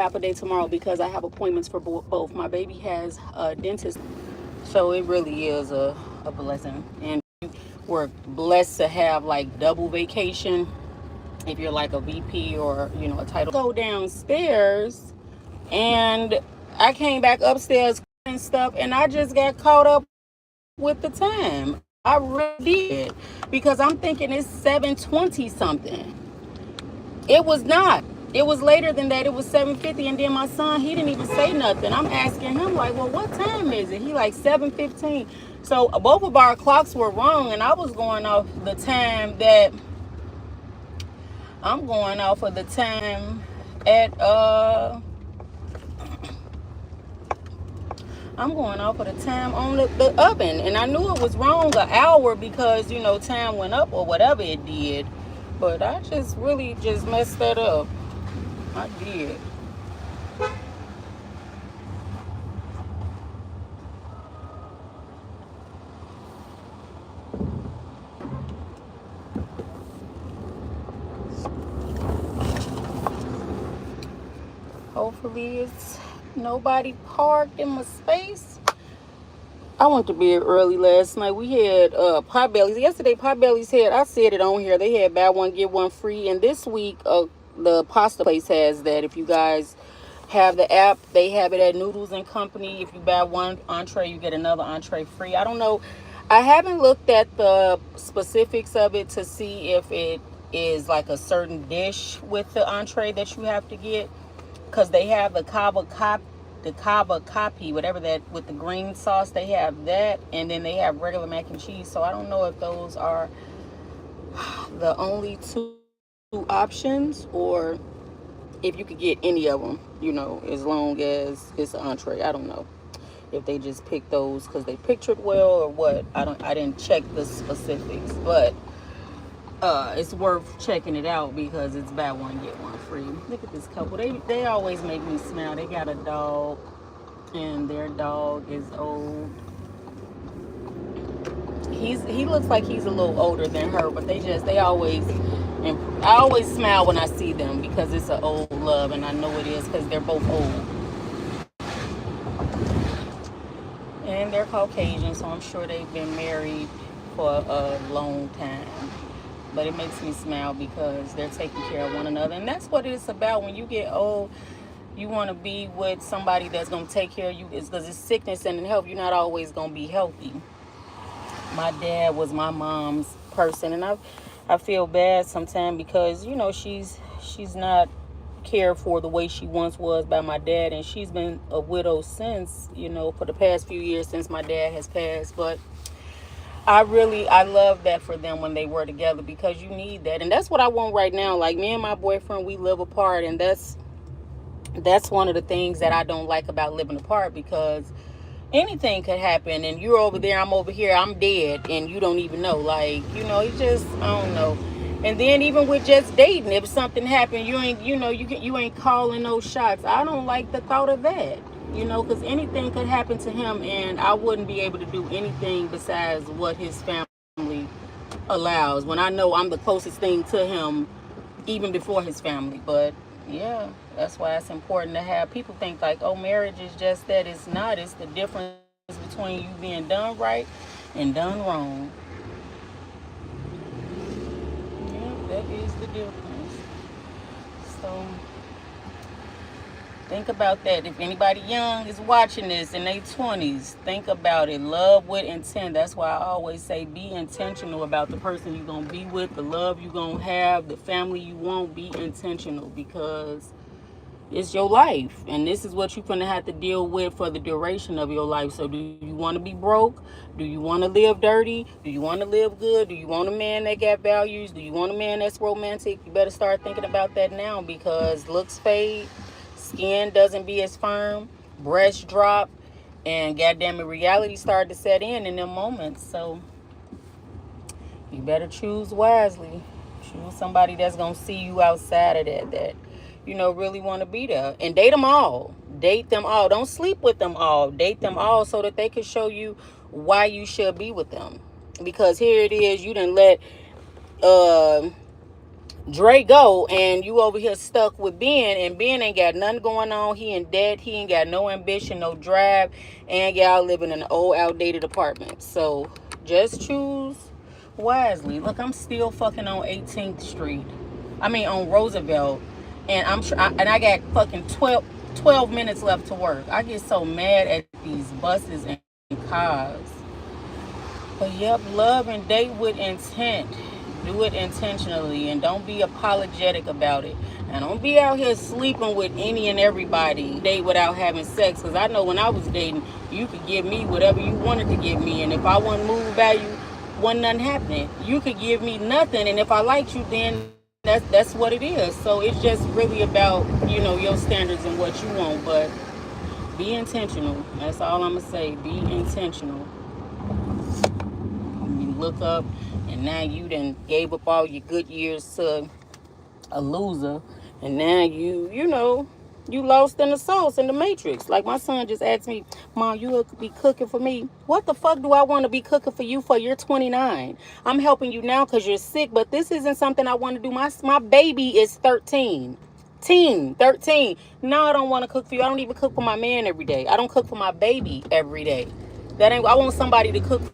half a day tomorrow because I have appointments for both. My baby has a dentist, so it really is a blessing. And we're blessed to have like double vacation if you're like a VP or a title. Go downstairs, and I came back upstairs and stuff, and I just got caught up with the time. I really did, because I'm thinking it's 7:20 something. It was not. It was later than that. It was 7:50, and then my son, he didn't even say nothing. I'm asking him like, well, what time is it? He like 7:15. So both of our clocks were wrong, and I was going off the time that I'm going off of the time at I'm going off of the time on the oven, and I knew it was wrong an hour because time went up or whatever it did. But I just really just messed that up. I did. Hopefully it's nobody parked in my space. I went to bed early last night. We had Potbellies. Yesterday, Potbellies had, I said it on here, they had buy one, get one free. And this week, the pasta place has that. If you guys have the app, they have it at Noodles and Company. If you buy one entree, you get another entree free. I don't know. I haven't looked at the specifics of it to see if it is like a certain dish with the entree that you have to get, because they have the kava copy, whatever that, with the green sauce. They have that, and then they have regular mac and cheese. So I don't know if those are the only two options, or if you could get any of them, as long as it's an entree. I don't know if they just picked those because they pictured well or what. I didn't check the specifics, but it's worth checking it out because it's buy one get one free. Look at this couple. They always make me smile. They got a dog, and their dog is old. He looks like he's a little older than her, but they always, and I always smile when I see them because it's an old love, and I know it is because they're both old. And they're Caucasian, so I'm sure they've been married for a long time. But it makes me smile because they're taking care of one another. And that's what it's about. When you get old, you want to be with somebody that's going to take care of you. It's because it's sickness and in health. You're not always going to be healthy. My dad was my mom's person. And I feel bad sometimes because, she's not cared for the way she once was by my dad. And she's been a widow since, for the past few years since my dad has passed. But I love that for them when they were together, because you need that. And that's what I want right now. Like, me and my boyfriend, we live apart, and that's one of the things that I don't like about living apart, because anything could happen, and you're over there, I'm over here, I'm dead, and you don't even know. Like, it just, I don't know. And then even with just dating, if something happened, you ain't, you ain't calling no shots. I don't like the thought of that. Because anything could happen to him, and I wouldn't be able to do anything besides what his family allows, when I know I'm the closest thing to him even before his family. But yeah, that's why it's important to have people think like, oh, marriage is just that. It's not. It's the difference between you being done right and done wrong. Yeah, that is the difference. So think about that. If anybody young is watching this in their 20s, think about it. Love with intent. That's why I always say be intentional about the person you're going to be with, the love you're going to have, the family you want. Be intentional, because it's your life. And this is what you're going to have to deal with for the duration of your life. So do you want to be broke? Do you want to live dirty? Do you want to live good? Do you want a man that got values? Do you want a man that's romantic? You better start thinking about that now, because looks fade. Skin doesn't be as firm, breasts drop, and goddamn it, reality started to set in them moments. So you better choose wisely. Choose somebody that's gonna see you outside of that really want to be there. And date them all. Date them all. Don't sleep with them all. Date them all so that they can show you why you should be with them. Because here it is, you didn't let Dre go, and you over here stuck with Ben, and Ben ain't got nothing going on. He in debt. He ain't got no ambition, no drive, and y'all living in an old, outdated apartment. So just choose wisely. Look, I'm still fucking on 18th Street. I mean on Roosevelt, and I'm sure, and I got fucking 12 minutes left to work. I get so mad at these buses and cars. But yep, love and date with intent. Do it intentionally and don't be apologetic about it. And don't be out here sleeping with any and everybody. Date without having sex. Because I know when I was dating, you could give me whatever you wanted to give me. And if I wasn't moving value, wasn't nothing happening. You could give me nothing. And if I liked you, then that's what it is. So it's just really about, your standards and what you want. But be intentional. That's all I'm going to say. Be intentional. You look up and now you done gave up all your good years to a loser, and now you lost in the sauce in the matrix. Like my son just asked me, Mom, you will be cooking for me? What the fuck do I want to be cooking for you for? You're 29. I'm helping you now because you're sick, but this isn't something I want to do. My baby is 13. 13. No, I don't want to cook for you. I don't even cook for my man every day. I don't cook for my baby every day. That ain't. I want somebody to cook for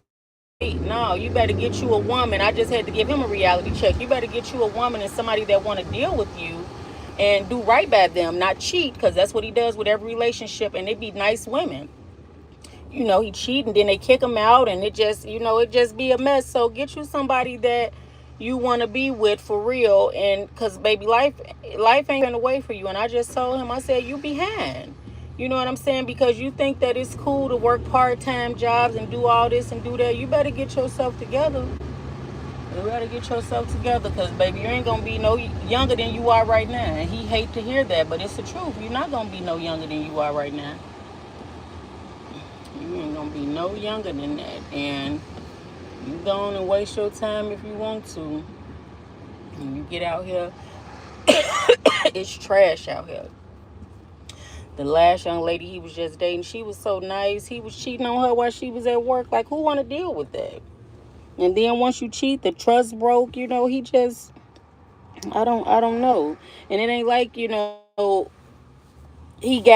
me. No, you better get you a woman. I just had to give him a reality check. You better get you a woman and somebody that want to deal with you and do right by them, not cheat, because that's what he does with every relationship. And they be nice women. He cheat and then they kick him out, and it just be a mess. So get you somebody that you want to be with for real, and because baby, life ain't gonna wait for you. And I just told him, I said, you behind. You know what I'm saying? Because you think that it's cool to work part-time jobs and do all this and do that. You better get yourself together. You better get yourself together, because baby, you ain't gonna be no younger than you are right now. And he hate to hear that, but it's the truth. You're not gonna be no younger than you are right now. You ain't gonna be no younger than that. And you go on and waste your time if you want to. And you get out here, it's trash out here. The last young lady he was just dating, she was so nice. He was cheating on her while she was at work. Like, who want to deal with that? And then once you cheat, the trust broke. He just, I don't know. And it ain't like, he got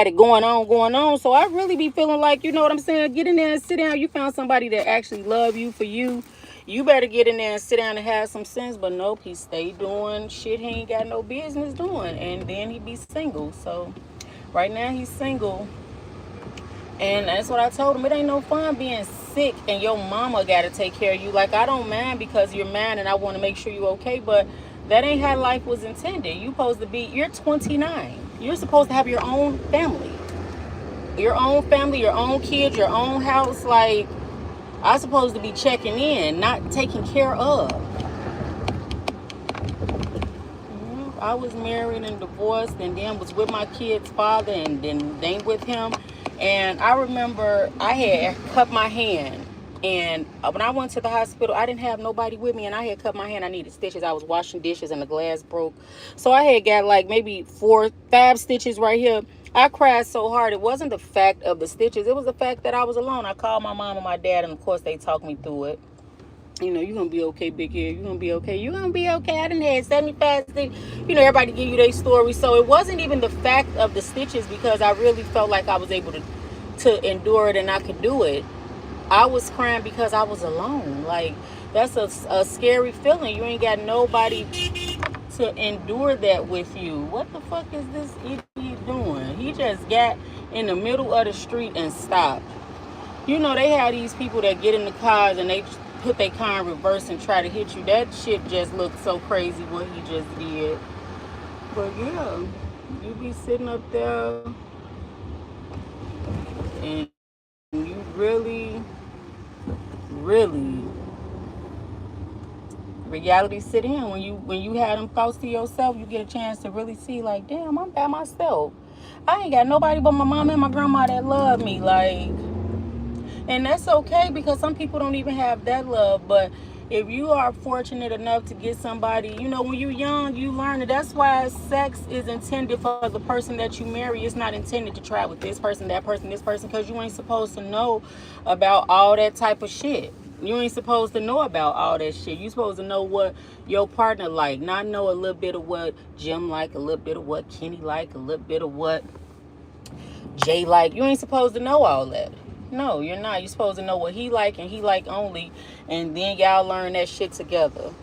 it going on. So I really be feeling like, you know what I'm saying? Get in there and sit down. You found somebody that actually love you for you. You better get in there and sit down and have some sense. But nope, he stay doing shit he ain't got no business doing. And then he be single. So right now he's single. And that's what I told him. It ain't no fun being sick and your mama got to take care of you. Like, I don't mind because you're mine and I want to make sure you're okay. But that ain't how life was intended. You're 29. You're supposed to have your own family. Your own kids, your own house. Like, I'm supposed to be checking in, not taking care of. I was married and divorced and then was with my kid's father and then they with him. And I remember I had cut my hand. And when I went to the hospital, I didn't have nobody with me. And I had cut my hand. I needed stitches. I was washing dishes and the glass broke. So I had got like maybe 4-5 stitches right here. I cried so hard. It wasn't the fact of the stitches. It was the fact that I was alone. I called my mom and my dad. And of course, they talked me through it. You're going to be okay, big head. You're going to be okay. You're going to be okay. I done had 75 stitches. Everybody give you their story. So it wasn't even the fact of the stitches because I really felt like I was able to endure it and I could do it. I was crying because I was alone. Like, that's a scary feeling. You ain't got nobody to endure that with you. What the fuck is this idiot doing? He just got in the middle of the street and stopped. They have these people that get in the cars and they put their car in reverse and try to hit you. That shit just looked so crazy what he just did. But yeah, you be sitting up there and you really reality sit in. When you have them thoughts to yourself, you get a chance to really see like, damn, I'm by myself. I ain't got nobody but my mom and my grandma that love me. Like, and that's okay because some people don't even have that love. But if you are fortunate enough to get somebody, when you're young, you learn it. That's why sex is intended for the person that you marry. It's not intended to try with this person, that person, this person, because you ain't supposed to know about all that type of shit. You ain't supposed to know about all that shit. You supposed to know what your partner like, not know a little bit of what Jim like, a little bit of what Kenny like, a little bit of what Jay like. You ain't supposed to know all that. No, you're not. You're supposed to know what he like and he like only, and then y'all learn that shit together.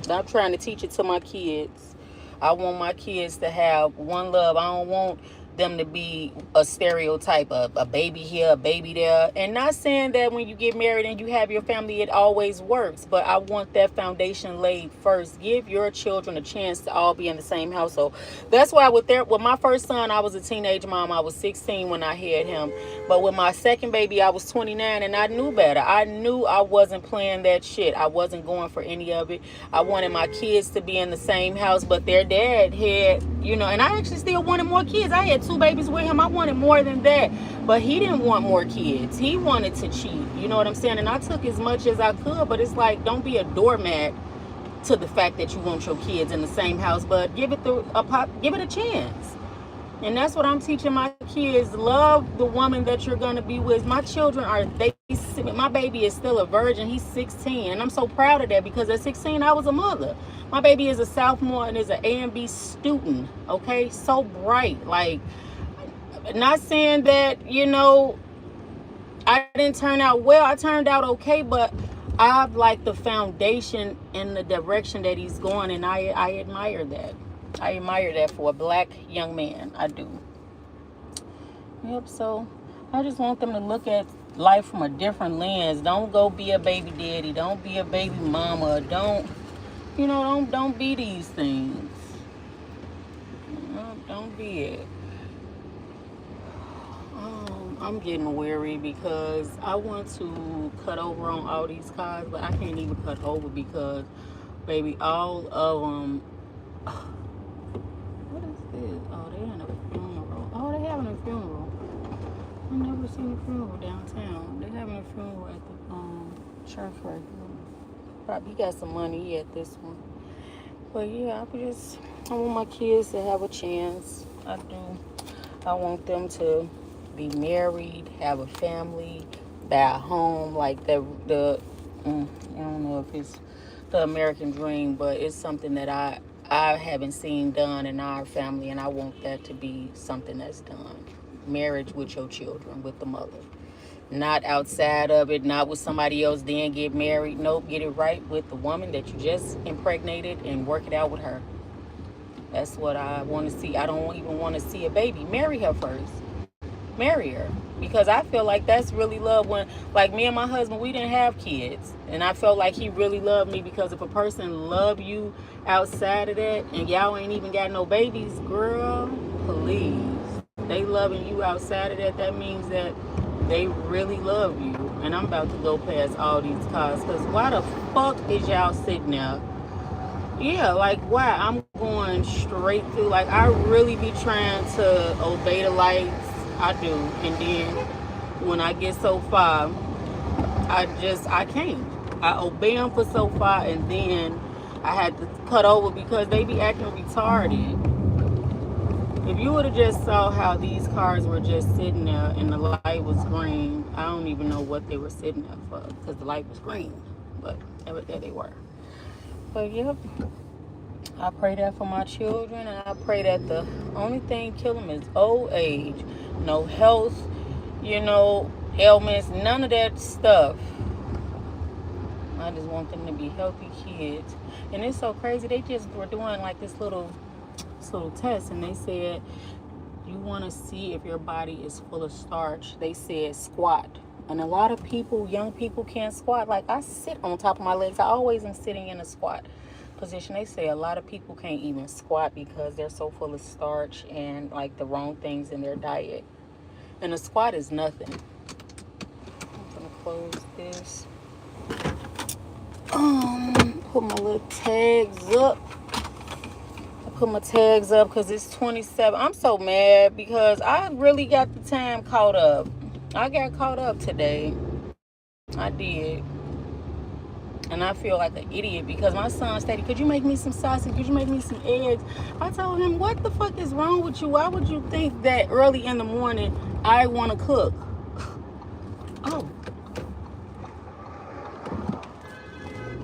I'm trying to teach it to my kids. I want my kids to have one love. I don't want them to be a stereotype of a baby here, a baby there. And not saying that when you get married and you have your family, it always works. But I want that foundation laid first. Give your children a chance to all be in the same household. That's why with my first son, I was a teenage mom. I was 16 when I had him. But with my second baby, I was 29 and I knew better. I knew I wasn't playing that shit. I wasn't going for any of it. I wanted my kids to be in the same house, but their dad had, and I actually still wanted more kids. I had 2 babies with him. I wanted more than that, but he didn't want more kids. He wanted to cheat. You know what I'm saying? And I took as much as I could, but it's like, don't be a doormat to the fact that you want your kids in the same house, but give it a chance. And that's what I'm teaching my kids. Love the woman that you're going to be with. My children my baby is still a virgin. He's 16. And I'm so proud of that because at 16, I was a mother. My baby is a sophomore and is an A and B student. Okay. So bright. Like, not saying that, I didn't turn out well. I turned out okay, but I like the foundation and the direction that he's going. And I admire that. I admire that for a black young man. I do. Yep, so I just want them to look at life from a different lens. Don't go be a baby daddy. Don't be a baby mama. Don't be these things. Don't be it. I'm getting weary because I want to cut over on all these cars, but I can't even cut over because, baby, all of them. What is this? Oh, they in a funeral. Oh, they having a funeral. I've never seen a funeral downtown. They having a funeral at the church right here. Probably got some money at this one. But yeah, I want my kids to have a chance. I do. I want them to be married, have a family, buy a home, like I don't know if it's the American dream, but it's something that I haven't seen done in our family, and I want that to be something that's done. Marriage with your children, with the mother. Not outside of it, not with somebody else, then get married. Nope, get it right with the woman that you just impregnated and work it out with her. That's what I want to see. I don't even want to see a baby. Marry her first. Marry her. Because I feel like that's really love. When, like, me and my husband, we didn't have kids. And I felt like he really loved me, because if a person love you outside of that and y'all ain't even got no babies, girl, please. They loving you outside of that, that means that they really love you. And I'm about to go past all these cars, because why the fuck is y'all sitting there? Yeah, like, why? I'm going straight through. Like, I really be trying to obey the lights. I do. And then when I get so far, I can't. I obey them for so far, and then I had to cut over because they be acting retarded. If you would have just saw how these cars were just sitting there and the light was green, I don't even know what they were sitting there for, because the light was green. But there they were. But yep, I pray that for my children, and I pray that the only thing kill them is old age. No health, ailments, none of that stuff. I just want them to be healthy kids. And it's so crazy, they just were doing like this little test, and they said, you want to see if your body is full of starch. They said squat. And a lot of people, young people, can't squat. Like, I sit on top of my legs. I always am sitting in a squat position. They say a lot of people can't even squat because they're so full of starch and like the wrong things in their diet. And a squat is nothing. I'm gonna close this. Put my little tags up. I put my tags up because it's 27. I'm so mad because I really got the time caught up. I got caught up today. I did. And I feel like an idiot because my son stated, could you make me some sausage? Could you make me some eggs? I told him, what the fuck is wrong with you? Why would you think that early in the morning I want to cook? Oh.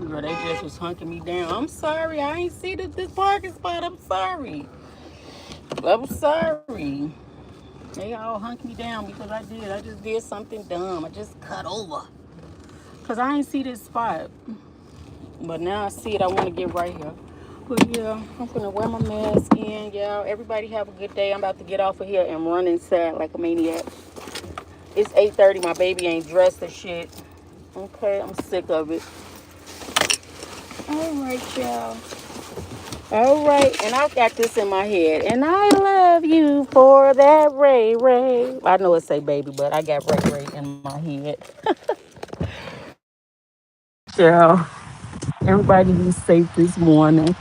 Girl, they just was hunking me down. I'm sorry. I ain't see this parking spot. I'm sorry. I'm sorry. They all hunked me down because I did. I just did something dumb. I just cut over. Because I ain't see this spot. But now I see it. I want to get right here. But yeah, I'm going to wear my mask in, y'all. Everybody have a good day. I'm about to get off of here and run inside like a maniac. It's 8:30. My baby ain't dressed or shit. Okay, I'm sick of it. All right, y'all. All right, and I got this in my head. And I love you for that, Ray Ray. I know it say baby, but I got Ray Ray in my head. All right, y'all. Everybody be safe this morning.